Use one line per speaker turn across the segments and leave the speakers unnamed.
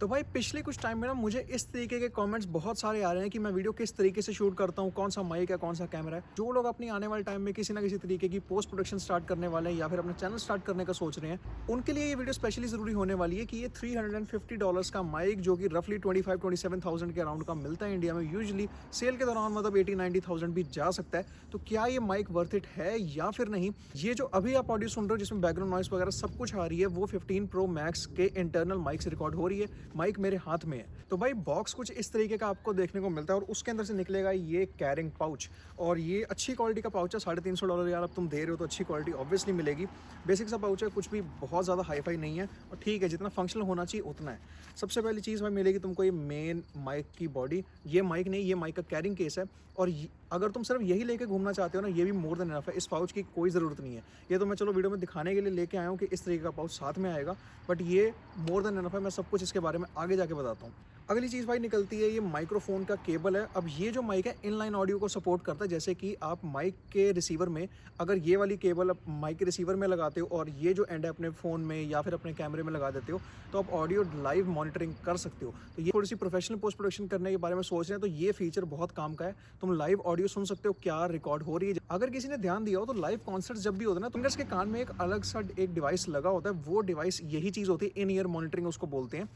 तो भाई पिछले कुछ टाइम में ना मुझे इस तरीके के कमेंट्स बहुत सारे आ रहे हैं कि मैं वीडियो किस तरीके से शूट करता हूँ, कौन सा माइक है, कौन सा कैमरा है। जो लोग अपनी आने वाले टाइम में किसी ना किसी तरीके की पोस्ट प्रोडक्शन स्टार्ट करने वाले हैं या फिर अपना चैनल स्टार्ट करने का सोच रहे हैं, उनके लिए ये वीडियो स्पेशली ज़रूरी होने वाली है कि ये $350 का माइक जो कि रफली 25-27,000 के अराउंड का मिलता है इंडिया में, यूजली सेल के दौरान मतलब 80-90,000 भी जा सकता है। तो क्या ये माइक वर्थ इट है या फिर नहीं? ये जो अभी आप ऑडियो सुन रहे हो जिसमें बैकग्राउंड नॉइस वगैरह सब कुछ आ रही है, वो 15 प्रो मैक्स के इंटरनल माइक से रिकॉर्ड हो रही है। माइक मेरे हाथ में है। तो भाई बॉक्स कुछ इस तरीके का आपको देखने को मिलता है और उसके अंदर से निकलेगा ये कैरिंग पाउच। और ये अच्छी क्वालिटी का पाउच है, $350 यार अब तुम दे रहे हो तो अच्छी क्वालिटी ऑब्वियसली मिलेगी। बेसिक सा पाउच है, कुछ भी बहुत ज़्यादा हाई फाई नहीं है और ठीक है, जितना फंक्शनल होना चाहिए उतना है। सबसे पहली चीज़ भाई मिलेगी तुमको ये मेन माइक की बॉडी। ये माइक नहीं, ये माइक का कैरिंग केस है। और अगर तुम सिर्फ यही लेके घूमना चाहते हो ना, ये भी मोर देन इनफ है। इस पाउच की कोई ज़रूरत नहीं है। ये तो मैं चलो वीडियो में दिखाने के लिए लेके आया हूँ कि इस तरीके का पाउच साथ में आएगा, बट ये मोर देन इनफ है। मैं सब कुछ इसके बारे में आगे जाके बताता हूँ। अगली चीज़ भाई निकलती है ये माइक्रोफोन का केबल है। अब ये जो माइक है इनलाइन ऑडियो को सपोर्ट करता है, जैसे कि आप माइक के रिसीवर में अगर ये वाली केबल आप माइक के रिसीवर में लगाते हो और ये जो एंड है अपने फ़ोन में या फिर अपने कैमरे में लगा देते हो, तो आप ऑडियो लाइव मॉनिटरिंग कर सकते हो। तो ये थोड़ी सी प्रोफेशनल पोस्ट प्रोडक्शन करने के बारे में सोच रहे हैं तो ये फीचर बहुत काम का है। तुम लाइव ऑडियो सुन सकते हो क्या रिकॉर्ड हो रही है। अगर किसी ने ध्यान दिया हो तो लाइव कॉन्सर्ट जब भी होता है ना, तो इसके कान में एक अलग सा एक डिवाइस लगा होता है। वो डिवाइस यही चीज़ होती है, इन ईयर मॉनिटरिंग उसको बोलते हैं।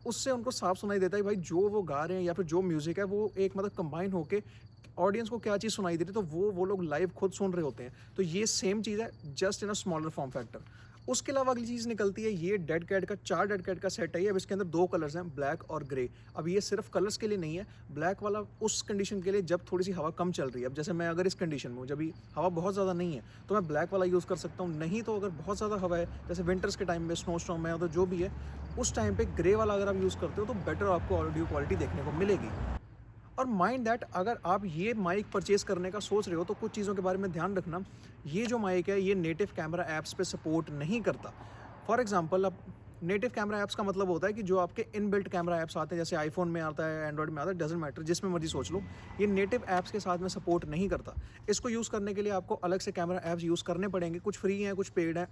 उससे उनको साफ सुनाई देता है भाई जो वो गा रहे हैं या फिर जो म्यूज़िक है वो एक मतलब कंबाइन होके ऑडियंस को क्या चीज़ सुनाई दे रही है, तो वो लोग लाइव खुद सुन रहे होते हैं। तो ये सेम चीज़ है, just in a smaller form factor. उसके अलावा अगली चीज़ निकलती है ये डेड कैट का, 4 डेड कैट का सेट है ये। अब इसके अंदर 2 कलर्स हैं, ब्लैक और ग्रे। अब ये सिर्फ कलर्स के लिए नहीं है, ब्लैक वाला उस कंडीशन के लिए जब थोड़ी सी हवा कम चल रही है। अब जैसे मैं अगर इस कंडीशन में हूँ, जब हवा बहुत ज़्यादा नहीं है, तो मैं ब्लैक वाला यूज़ कर सकता हूँ। नहीं तो अगर बहुत ज़्यादा हवा है, जैसे विंटर्स के टाइम में स्नो स्टॉर्म है, तो जो भी है उस टाइम पे ग्रे वाला अगर आप यूज़ करते हो तो बेटर आपको ऑडियो क्वालिटी देखने को मिलेगी। और माइंड दैट अगर आप ये माइक परचेज़ करने का सोच रहे हो तो कुछ चीज़ों के बारे में ध्यान रखना। ये जो माइक है ये नेटिव कैमरा ऐप्स पे सपोर्ट नहीं करता। फॉर एग्जांपल, अब नेटिव कैमरा ऐप्स का मतलब होता है कि जो आपके इनबिल्ट कैमरा ऐप्स आते हैं, जैसे आईफोन में आता है, एंड्रॉइड में आता है, डजंट मैटर, जिसमें मर्जी सोच लो, ये नेटिव ऐप्स के साथ में सपोर्ट नहीं करता। इसको यूज़ करने के लिए आपको अलग से कैमरा ऐप्स यूज़ करने पड़ेंगे। कुछ फ्री हैं, कुछ पेड हैं,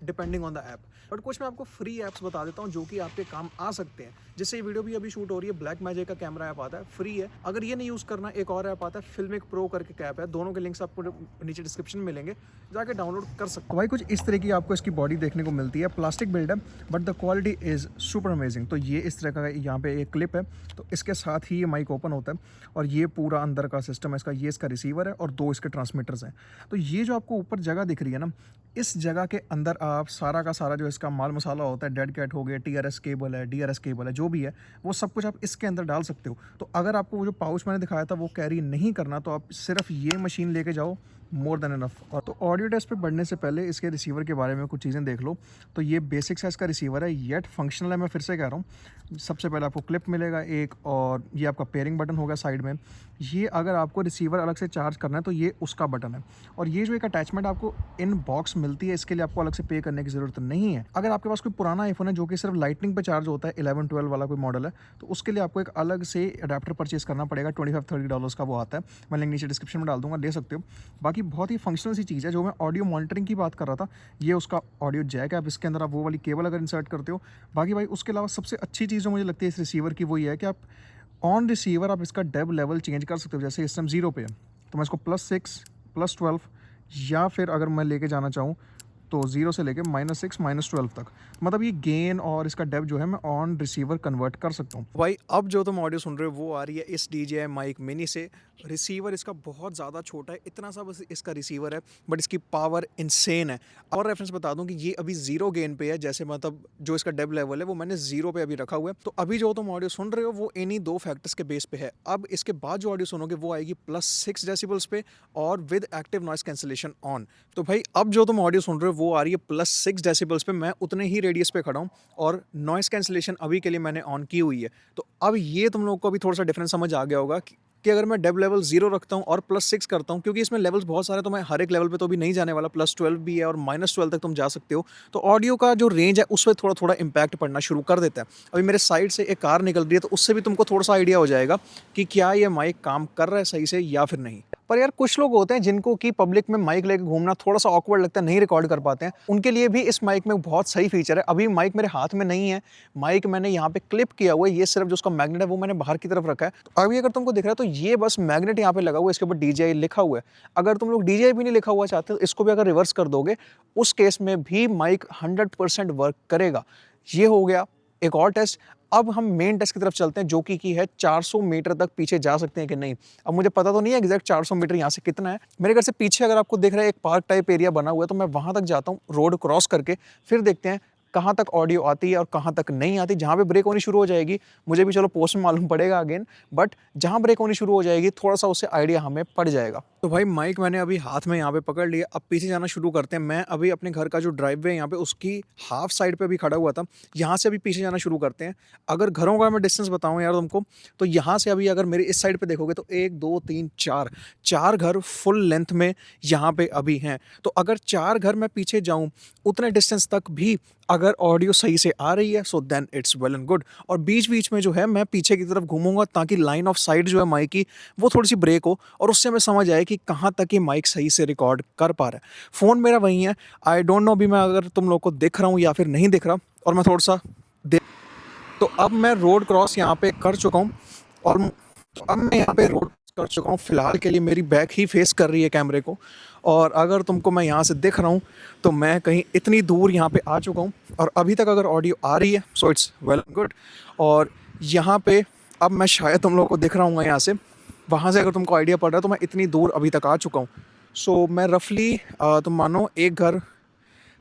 depending on the app. But कुछ मैं आपको फ्री ऐप्स बता देता हूँ जो कि आपके काम आ सकते हैं। जिससे ये वीडियो भी अभी शूट हो रही है, ब्लैक मैजिक का कैमरा ऐप आता है, फ्री है। अगर ये नहीं यूज़ करना, एक और ऐप आता है फिल्मिक प्रो करके ऐप है। दोनों के लिंक्स आपको नीचे डिस्क्रिप्शन में मिलेंगे, जाके डाउनलोड कर सकते हो। भाई कुछ इस तरह की आपको इसकी बॉडी देखने को मिलती है। प्लास्टिक बिल्ड है but the quality is super amazing. तो ये इस तरह का यहाँ पे एक क्लिप है, तो इसके साथ ही ये माइक ओपन होता है और ये पूरा अंदर का सिस्टम है इसका। ये इसका रिसीवर है और 2 इसके ट्रांसमीटर्स हैं। तो ये जो आपको ऊपर जगह दिख रही है ना, इस जगह के अंदर आप सारा का सारा जो इसका माल मसाला होता है, डेड कैट हो गए, टीआरएस केबल है, डीआरएस केबल है, जो भी है वो सब कुछ आप इसके अंदर डाल सकते हो। तो अगर आपको वो जो पाउच मैंने दिखाया था वो कैरी नहीं करना, तो आप सिर्फ ये मशीन लेके जाओ, मोर देन इनफ। और तो ऑडियो टेस्ट पे बढ़ने से पहले इसके रिसीवर के बारे में कुछ चीज़ें देख लो। तो ये बेसिक साइज़ का रिसीवर है, येट फंक्शनल है। मैं फिर से कह रहा हूँ, सबसे पहले आपको क्लिप मिलेगा एक, और ये आपका पेयरिंग बटन होगा साइड में। ये अगर आपको रिसीवर अलग से चार्ज करना है तो ये उसका बटन है। और ये जो एक अटैचमेंट आपको इन बॉक्स मिलती है, इसके लिए आपको अलग से पे करने की ज़रूरत नहीं है। अगर आपके पास कोई पुराना आईफोन है जो कि सिर्फ लाइटनिंग पे चार्ज होता है, 11-12 वाला कोई मॉडल है, तो उसके लिए आपको एक अलग से अडेप्टर परचेज करना पड़ेगा। $25-30 का वो आता है। मैं लिंक नीचे डिस्क्रिप्शन में डाल दूंगा, ले सकते हो। बाकी बहुत ही फंक्शनल सी चीज़ है। जो मैं ऑडियो मॉनिटरिंग की बात कर रहा था, ये उसका ऑडियो जैक है। आप इसके अंदर आप वो वाली केबल अगर इंसर्ट करते हो। बाकी भाई उसके अलावा सबसे अच्छी चीज़ जो मुझे लगती है इस रिसीवर की, वो ये है कि आप ऑन रिसीवर आप इसका डेब लेवल चेंज कर सकते हो। जैसे इस टाइम 0 पे है तो मैं इसको +6, +12, या फिर अगर मैं लेके जाना चाहूँ तो 0 से लेके -6, -12 तक, मतलब ये गेन और इसका डेप्थ जो है मैं ऑन रिसीवर कन्वर्ट कर सकता हूँ। भाई अब जो तुम ऑडियो सुन रहे हो वो आ रही है इस DJI माइक मिनी से। रिसीवर इसका बहुत ज़्यादा छोटा है, इतना सा बस इसका रिसीवर है, बट इसकी पावर इंसेन है। और रेफरेंस बता दूं कि ये अभी 0 गेन पे है, जैसे मतलब जो इसका डेब लेवल है वो मैंने 0 पे अभी रखा हुआ है। तो अभी जो तुम ऑडियो सुन रहे हो वो इन्हीं 2 फैक्टर्स के बेस पे है। अब इसके बाद जो ऑडियो सुनोगे वो आएगी +6 डेसिबल्स पे और with active noise cancellation on. तो भाई अब जो तुम ऑडियो सुन रहे हो वो आ रही है +6 डेसिबल्स पे। मैं उतने ही रेडियस पे खड़ा हूँ और नॉइस कैंसिलेशन अभी के लिए मैंने ऑन की हुई है। तो अब ये तुम लोग को अभी थोड़ा सा डिफरेंस समझ आ गया होगा कि कि अगर मैं डेब लेवल 0 रखता हूँ और +6 करता हूँ, क्योंकि इसमें लेवल्स बहुत सारे, तो मैं हर एक लेवल पे तो अभी नहीं जाने वाला, +12 भी है और -12 तक तुम जा सकते हो। तो ऑडियो का जो रेंज है उस पे थोड़ा-थोड़ा इम्पैक्ट पड़ना शुरू कर देता है। अभी मेरे साइड से एक कार निकल रही है, तो उससे भी तुमको थोड़ा-सा आइडिया हो जाएगा कि क्या ये माइक काम कर रहा है सही से या फिर नहीं। पर यार कुछ लोग होते हैं जिनको कि पब्लिक में माइक लेके घूमना थोड़ा-सा ऑकवर्ड लगता है, नहीं रिकॉर्ड कर पाते हैं। उनके लिए भी इस माइक में बहुत सही फीचर है। अभी माइक मेरे हाथ में नहीं है, माइक मैंने यहाँ पे क्लिप किया हुआ है, ये सिर्फ जो उसका मैग्नेट है वो मैंने बाहर की तरफ रखा है। तो अभी अगर तुमको दिख रहा है तो ये बस मैग्नेट यहाँ पे लगा हुआ है, इसके ऊपर DJI लिखा हुआ है। अगर तुम लोग DJI भी नहीं लिखा हुआ चाहते तो इसको भी अगर रिवर्स कर दोगे, उस केस में भी माइक 100% वर्क करेगा। ये हो गया एक और टेस्ट। अब हम मेन टेस्ट की तरफ चलते हैं, जो कि है 400 मीटर तक पीछे जा सकते हैं कि नहीं। अब मुझे पता तो नहीं है एग्जैक्ट 400 मीटर यहाँ से कितना है। मेरे घर से पीछे अगर आपको दिख रहा है एक पार्क टाइप एरिया बना हुआ है, तो मैं वहाँ तक जाता हूँ रोड क्रॉस करके, फिर देखते हैं कहाँ तक ऑडियो आती है और कहाँ तक नहीं आती। जहाँ पे ब्रेक होनी शुरू हो जाएगी, मुझे भी चलो पोस्ट में मालूम पड़ेगा अगेन, बट जहाँ ब्रेक होनी शुरू हो जाएगी थोड़ा-सा उससे आइडिया हमें पड़ जाएगा। तो भाई माइक मैंने अभी हाथ में यहाँ पे पकड़ लिया, अब पीछे जाना शुरू करते हैं। मैं अभी अपने घर का जो ड्राइववे है यहाँ पे उसकी हाफ साइड पे अभी खड़ा हुआ था, यहाँ से अभी पीछे जाना शुरू करते हैं। अगर घरों का मैं डिस्टेंस बताऊँ यार तुमको, तो यहाँ से अभी अगर मेरे इस साइड पे देखोगे तो 1, 2, 3, 4 घर फुल लेंथ में यहाँ पे अभी हैं। तो अगर 4 घर मैं पीछे जाऊँ, उतने डिस्टेंस तक भी अगर ऑडियो सही से आ रही है, so then it's well and good. और बीच-बीच में जो है मैं पीछे की तरफ घूमूँगा, ताकि लाइन ऑफ साइट जो है माइक की वो थोड़ी-सी ब्रेक हो और उससे हमें समझ आए कि कहाँ तक ये माइक सही से रिकॉर्ड कर पा रहा है। फ़ोन मेरा वहीं है, आई डोंट नो अभी मैं अगर तुम लोग को दिख रहा हूँ या फिर नहीं दिख रहा, और मैं थोड़ा-सा दे तो अब मैं रोड क्रॉस यहाँ पे कर चुका हूँ और अब मैं यहाँ पे रोड कर चुका हूँ। फ़िलहाल के लिए मेरी बैक ही फेस कर रही है कैमरे को, और अगर तुमको मैं यहाँ से दिख रहा हूँ तो मैं कहीं इतनी दूर यहाँ पे आ चुका हूँ, और अभी तक अगर ऑडियो आ रही है सो इट्स वेल गुड। और यहाँ पे अब मैं शायद तुम लोगों को दिख रहा हूँ यहाँ से, वहाँ से अगर तुमको आइडिया पड़ रहा है तो मैं इतनी दूर अभी तक आ चुका हूँ। सो मैं रफली तुम मानो एक घर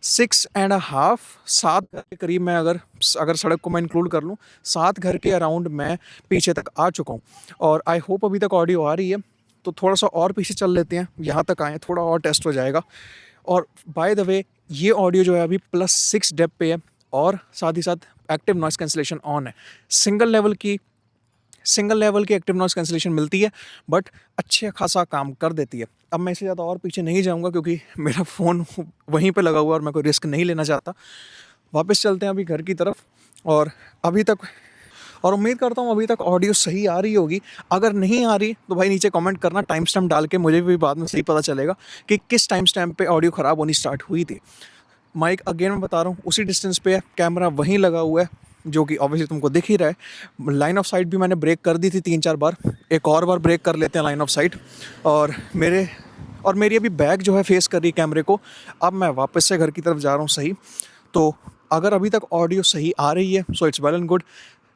6 एंड अ हाफ 7 घर के करीब, मैं अगर अगर सड़क को मैं इंक्लूड कर लूँ, 7 घर के अराउंड मैं पीछे तक आ चुका हूँ। और आई होप अभी तक ऑडियो आ रही है, तो थोड़ा-सा और पीछे चल लेते हैं, यहाँ तक आएँ, थोड़ा और टेस्ट हो जाएगा। और बाय द वे ये ऑडियो जो है अभी +6 डेब पे है, और साथ ही साथ एक्टिव नॉइज़ कैंसलेशन ऑन है। सिंगल लेवल की एक्टिव नॉइज़ कैंसलेशन मिलती है, बट अच्छे खासा काम कर देती है। अब मैं इससे ज़्यादा और पीछे नहीं जाऊँगा, क्योंकि मेरा फ़ोन वहीं पे लगा हुआ है और मैं कोई रिस्क नहीं लेना चाहता। वापस चलते हैं अभी घर की तरफ, और अभी तक और उम्मीद करता हूँ अभी तक ऑडियो सही आ रही होगी। अगर नहीं आ रही तो भाई नीचे कमेंट करना, टाइम स्टैम्प डाल के, मुझे भी बाद में सही पता चलेगा कि किस टाइम स्टैम्प पे ऑडियो ख़राब होनी स्टार्ट हुई थी। माइक अगेन मैं बता रहा हूँ उसी डिस्टेंस पे है, कैमरा वहीं लगा हुआ है, जो कि ऑब्वियसली तुमको दिख ही रहा है। लाइन ऑफ साइट भी मैंने ब्रेक कर दी थी 3-4 बार, एक और बार ब्रेक कर लेते हैं लाइन ऑफ साइट। और मेरी अभी बैक जो है फेस कर रही है कैमरे को। अब मैं वापस से घर की तरफ जा रहा हूँ सही। तो अगर अभी तक ऑडियो सही आ रही है so it's well and good.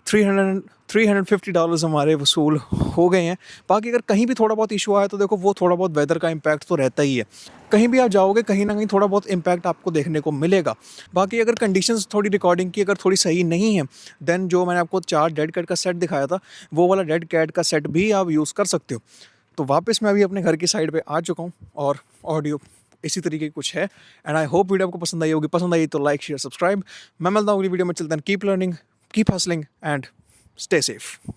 $350 हमारे वसूल हो गए हैं। बाकी अगर कहीं भी थोड़ा बहुत इशू आया तो देखो, वो थोड़ा बहुत वेदर का इम्पैक्ट तो रहता ही है। कहीं भी आप जाओगे कहीं ना कहीं थोड़ा बहुत इम्पैक्ट आपको देखने को मिलेगा। बाकी अगर कंडीशंस थोड़ी रिकॉर्डिंग की अगर थोड़ी सही नहीं है, देन जो मैंने आपको 4 डेड कैट का सेट दिखाया था, वो वाला डेड कैट का सेट भी आप यूज़ कर सकते हो। तो वापस मैं अभी अपने घर की साइड पे आ चुका हूँ, और ऑडियो इसी तरीके की कुछ है। एंड आई होप वीडियो आपको पसंद आई होगी। पसंद आई तो लाइक शेयर सब्सक्राइब। मैं मिलता हूँ अगली वीडियो में। चलता हूँ, keep learning, keep hustling and stay safe.